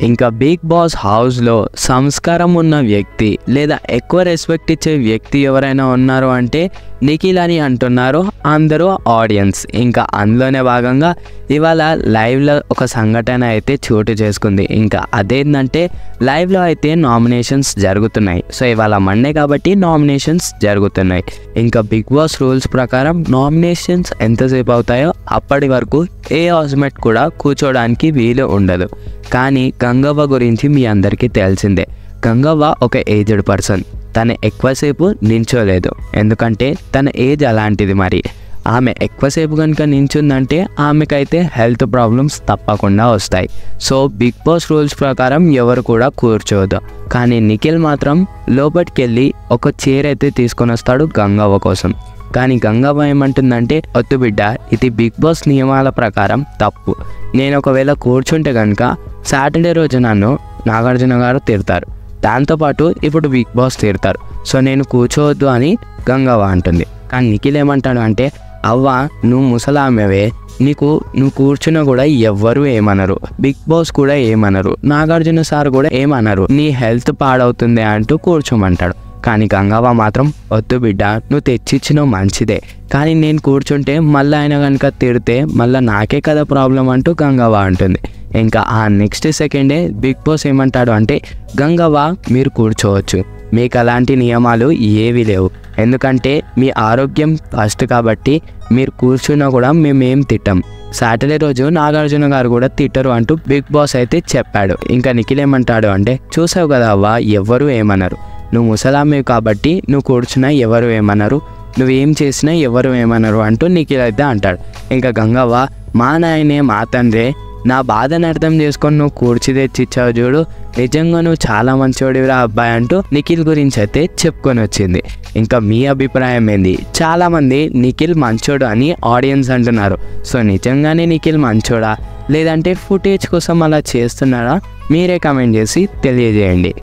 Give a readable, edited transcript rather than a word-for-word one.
ఇంకా big boss హౌస్లో సంస్కారం ఉన్న వ్యక్తి లేదా ఎక్కువ రెస్పెక్ట్ ఇచ్చే వ్యక్తి ఎవరైనా ఉన్నారు అంటే నిఖిల్ అని అంటున్నారు అందరూ ఆడియన్స్. ఇంకా అందులోనే భాగంగా ఇవాళ లైవ్లో ఒక సంఘటన అయితే చోటు చేసుకుంది. ఇంకా అదేంటంటే లైవ్లో అయితే నామినేషన్స్ జరుగుతున్నాయి. సో ఇవాళ మండే కాబట్టి నామినేషన్స్ జరుగుతున్నాయి. ఇంకా బిగ్ బాస్ రూల్స్ ప్రకారం నామినేషన్స్ ఎంతసేపు అవుతాయో అప్పటి వరకు ఏ హౌస్మేట్ కూడా కూర్చోడానికి వీలు ఉండదు. కానీ గంగవ్వ గురించి మీ అందరికీ తెలిసిందే. గంగవ్వ ఒక ఏజ్డ్ పర్సన్. తను ఎక్కువసేపు నించోలేదు, ఎందుకంటే తన ఏజ్ అలాంటిది. మరి ఆమె ఎక్కువసేపు కనుక నించుందంటే ఆమెకైతే హెల్త్ ప్రాబ్లమ్స్ తప్పకుండా వస్తాయి. సో బిగ్ బాస్ రూల్స్ ప్రకారం ఎవరు కూడా కూర్చోవద్దు. కానీ నిఖిల్ మాత్రం లోపలికి వెళ్ళి ఒక చైర్ అయితే తీసుకొని వస్తాడు గంగవ్వ కోసం. కానీ గంగవ్వ ఏమంటుందంటే, వద్దు బిడ్డ, ఇది బిగ్ బాస్ నియమాల ప్రకారం తప్పు. నేను ఒకవేళ కూర్చుంటే కనుక సాటర్డే రోజు నన్ను నాగార్జున గారు తిడతారు, దాంతోపాటు ఇప్పుడు బిగ్ బాస్ తిడతారు. సో నేను కూర్చోవద్దు అని గంగవ్వ అంటుంది. కానీ నిఖిల్ ఏమంటాడు అంటే, అవ్వ నువ్వు ముసలామెవే, నువ్వు కూర్చున్నా కూడా ఎవ్వరు ఏమనరు, బిగ్ బాస్ కూడా ఏమనరు, నాగార్జున సార్ కూడా ఏమనరు, నీ హెల్త్ పాడవుతుంది అంటూ కూర్చోమంటాడు. కానీ గంగవ్వ మాత్రం, వద్దు బిడ్డ, నువ్వు తెచ్చిచ్చినావు మంచిదే, కానీ నేను కూర్చుంటే మళ్ళీ ఆయన కనుక తిడితే మళ్ళీ నాకే కదా ప్రాబ్లం అంటూ గంగవ్వ అంటుంది. ఇంకా ఆ నెక్స్ట్ సెకండే బిగ్ బాస్ ఏమంటాడు అంటే, గంగవ్వ మీరు కూర్చోవచ్చు, మీకు అలాంటి నియమాలు ఏవి లేవు, ఎందుకంటే మీ ఆరోగ్యం ఫస్ట్ కాబట్టి మీరు కూర్చున్నా కూడా మేమేం తిట్టాం, సాటర్డే రోజు నాగార్జున గారు కూడా తిట్టరు అంటూ బిగ్ బాస్ అయితే చెప్పాడు. ఇంకా నిఖిల్ ఏమంటాడు అంటే, చూసావు కదా అవ్వ, ఎవ్వరు ఏమన్నారు, నువ్వు ముసలామే కాబట్టి నువ్వు కూర్చున్నా ఎవరు ఏమన్నారు, నువ్వేం చేసినా ఎవరు ఏమన్నారు అంటూ నిఖిల్ అయితే అంటాడు. ఇంకా గంగవ్వ, మా నాయనే మా తండ్రే, నా బాధను అర్థం చేసుకొని నువ్వు కూర్చి తెచ్చిచ్చావు చూడు, నిజంగా నువ్వు చాలా మంచోడివిరా అబ్బాయి అంటూ నిఖిల్ గురించి అయితే చెప్పుకొని వచ్చింది. ఇంకా మీ అభిప్రాయం ఏంది? చాలామంది నిఖిల్ మంచోడు అని ఆడియన్స్ అంటున్నారు. సో నిజంగానే నిఖిల్ మంచోడా, లేదంటే ఫుటేజ్ కోసం అలా చేస్తున్నాడా? మీరే కామెంట్ చేసి తెలియజేయండి.